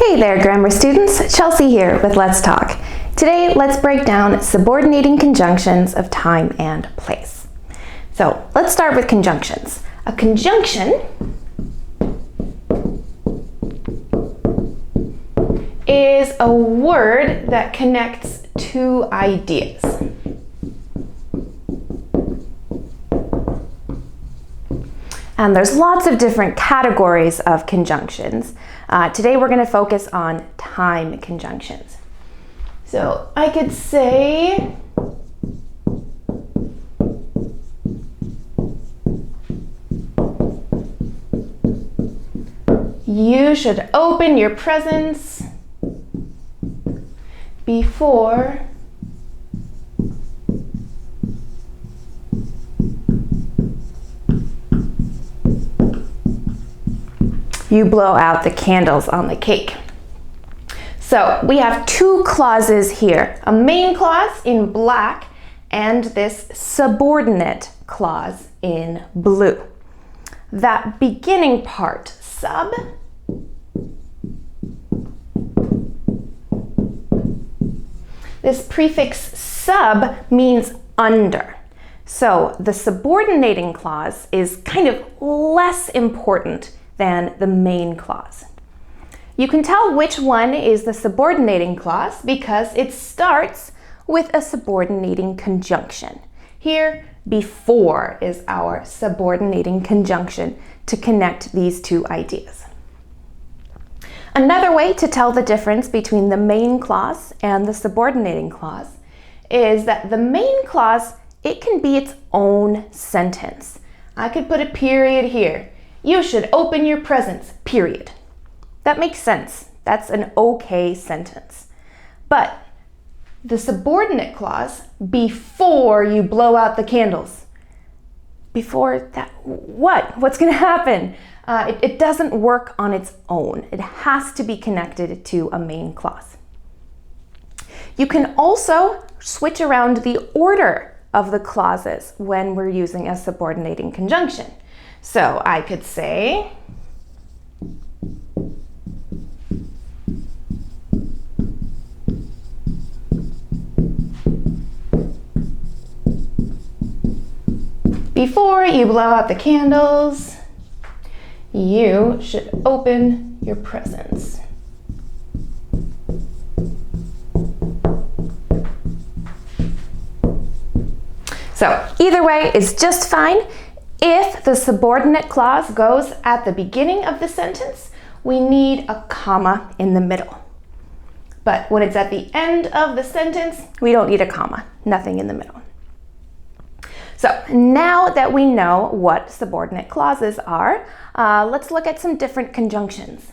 Hey there, grammar students. Chelsea here with Let's Talk. Today, let's break down subordinating conjunctions of time and place. So let's start with conjunctions. A conjunction is a word that connects two ideas. And there's lots of different categories of conjunctions. Today we're going to focus on time conjunctions. So I could say you should open your presents before you blow out the candles on the cake. So we have two clauses here, a main clause in black and this subordinate clause in blue. That beginning part, sub, this prefix sub means under. So the subordinating clause is kind of less important than the main clause. You can tell which one is the subordinating clause because it starts with a subordinating conjunction. Here, before is our subordinating conjunction to connect these two ideas. Another way to tell the difference between the main clause and the subordinating clause is that the main clause, it can be its own sentence. I could put a period here. You should open your presents, period. That makes sense. That's an okay sentence. But the subordinate clause, before you blow out the candles, before that, what's going to happen? It doesn't work on its own. It has to be connected to a main clause. You can also switch around the order of the clauses when we're using a subordinating conjunction. So I could say, before you blow out the candles, you should open your presents. So either way is just fine. If the subordinate clause goes at the beginning of the sentence, we need a comma in the middle. But when it's at the end of the sentence, we don't need a comma, nothing in the middle. So now that we know what subordinate clauses are, let's look at some different conjunctions.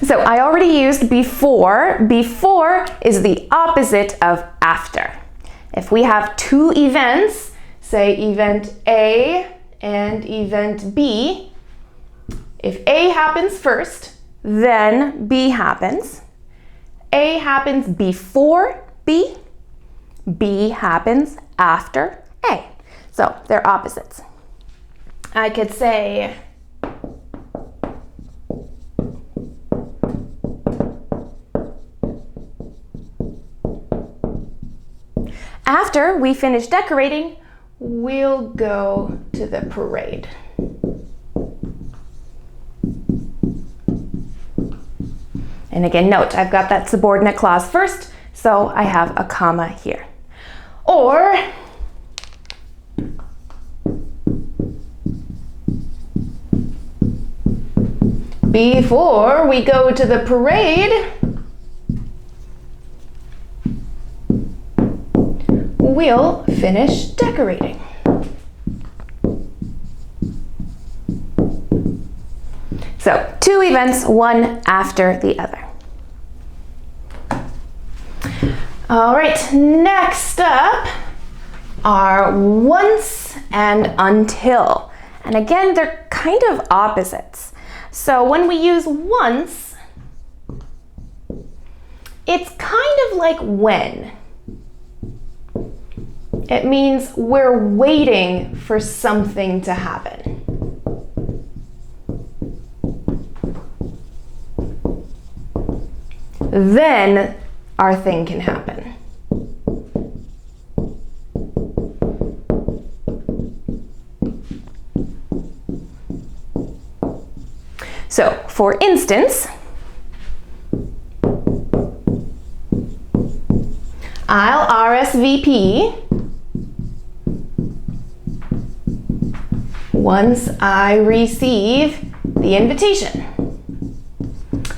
So I already used before. Before is the opposite of after. If we have two events, say event A and event B, if A happens first, then B happens. A happens before B, B happens after A. So they're opposites. I could say, after we finish decorating, we'll go to the parade. And again, note, I've got that subordinate clause first, so I have a comma here. Or, before we go to the parade, we'll finish decorating. So, two events, one after the other. All right, next up are once and until. And again, they're kind of opposites. So when we use once, it's kind of like when. It means we're waiting for something to happen. Then our thing can happen. So, for instance, I'll RSVP once I receive the invitation.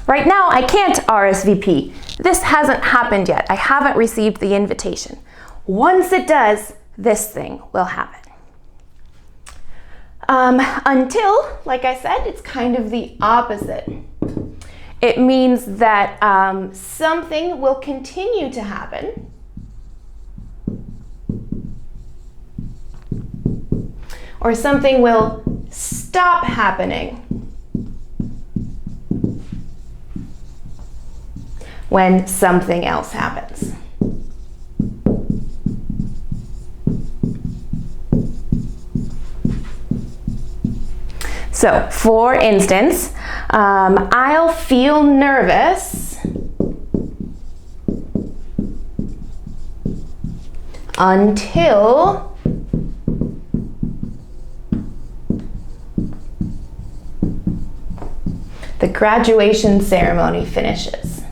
Right now, I can't RSVP. This hasn't happened yet. I haven't received the invitation. Once it does, this thing will happen. Until, like I said, it's kind of the opposite. It means that something will continue to happen, or something will stop happening when something else happens. So, for instance, I'll feel nervous until the graduation ceremony finishes.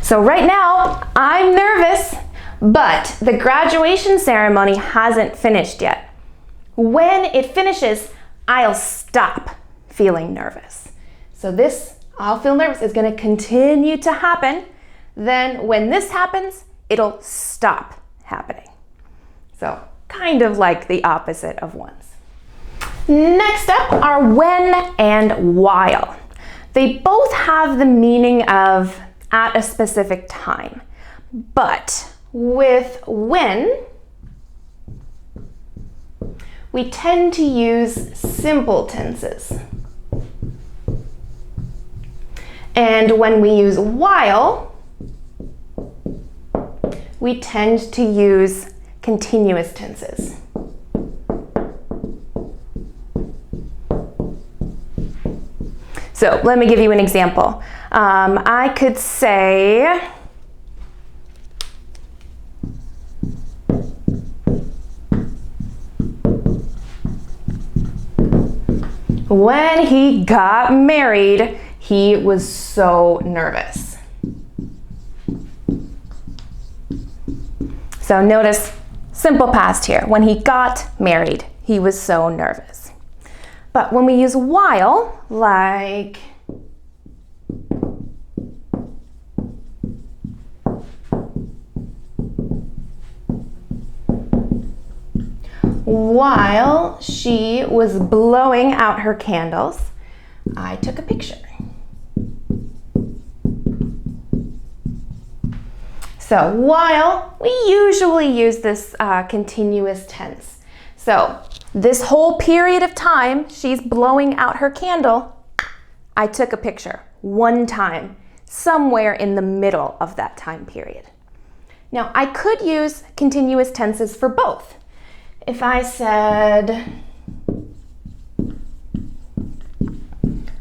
So right now, I'm nervous, but the graduation ceremony hasn't finished yet. When it finishes, I'll stop feeling nervous. So this, I'll feel nervous, is going to continue to happen. Then when this happens, it'll stop happening. So kind of like the opposite of once. Next up are when and while. They both have the meaning of at a specific time, but with when, we tend to use simple tenses. And when we use while, we tend to use continuous tenses. So let me give you an example. I could say, when he got married, he was so nervous. So notice, simple past here. When he got married, he was so nervous. But when we use while, like while she was blowing out her candles, I took a picture. So while, we usually use this continuous tense. So this whole period of time, she's blowing out her candle, I took a picture one time, somewhere in the middle of that time period. Now, I could use continuous tenses for both. If I said,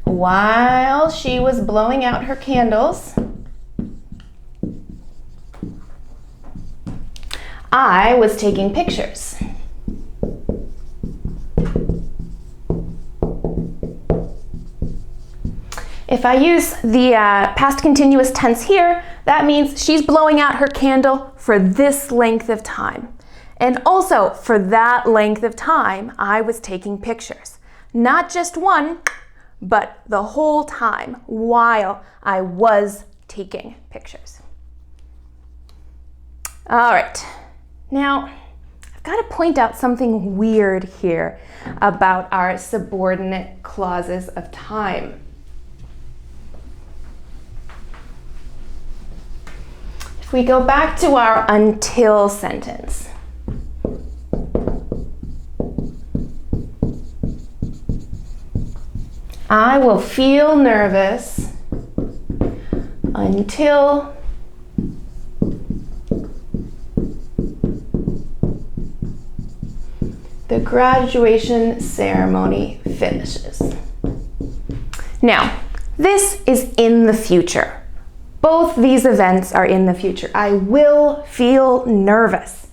while she was blowing out her candles, I was taking pictures. If I use the past continuous tense here, that means she's blowing out her candle for this length of time. And also, for that length of time, I was taking pictures. Not just one, but the whole time while I was taking pictures. All right. Now, I've got to point out something weird here about our subordinate clauses of time. If we go back to our until sentence, I will feel nervous until the graduation ceremony finishes. Now, this is in the future. Both these events are in the future. I will feel nervous.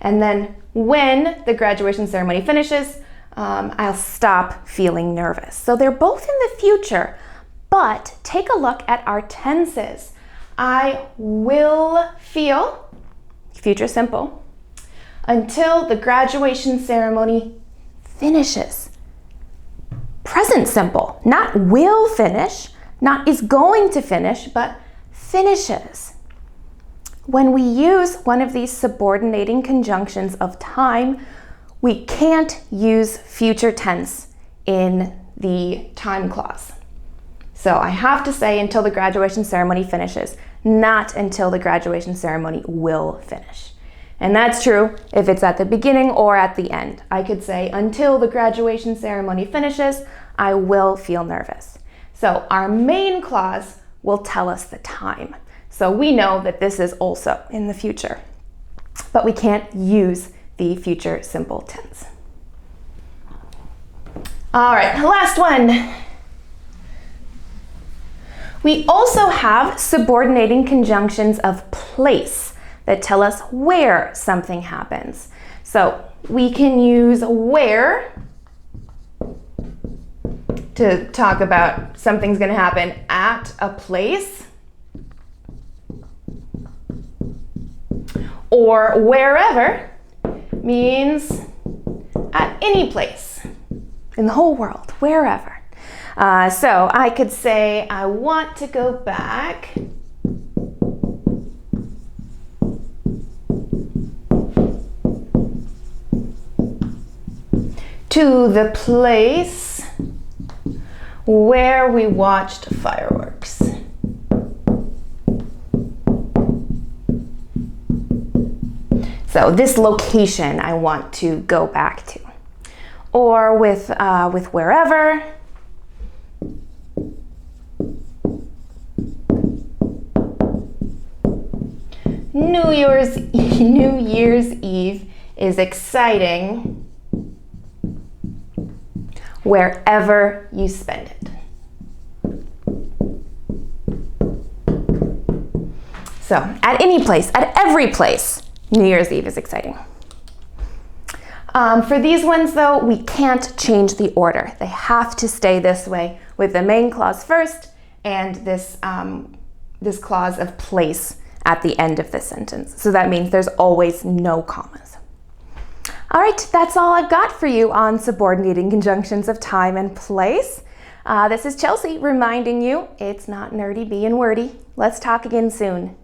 And then when the graduation ceremony finishes, I'll stop feeling nervous. So they're both in the future, but take a look at our tenses. I will feel, future simple, until the graduation ceremony finishes. Present simple, not will finish, not is going to finish, but finishes. When we use one of these subordinating conjunctions of time, we can't use future tense in the time clause. So I have to say until the graduation ceremony finishes, not until the graduation ceremony will finish. And that's true if it's at the beginning or at the end. I could say until the graduation ceremony finishes, I will feel nervous. So our main clause will tell us the time. So we know that this is also in the future, but we can't use the future simple tense. All right, last one. We also have subordinating conjunctions of place that tell us where something happens. So we can use where to talk about something's going to happen at a place, or wherever means at any place in the whole world, wherever. So I could say I want to go back to the place where we watched fireworks. So this location I want to go back to. Or with wherever, New Year's Eve is exciting wherever you spend it. So at any place, at every place, New Year's Eve is exciting. For these ones though, we can't change the order. They have to stay this way with the main clause first and this clause of place at the end of the sentence. So that means there's always no commas. All right, that's all I've got for you on subordinating conjunctions of time and place. This is Chelsea reminding you it's not nerdy being wordy. Let's talk again soon.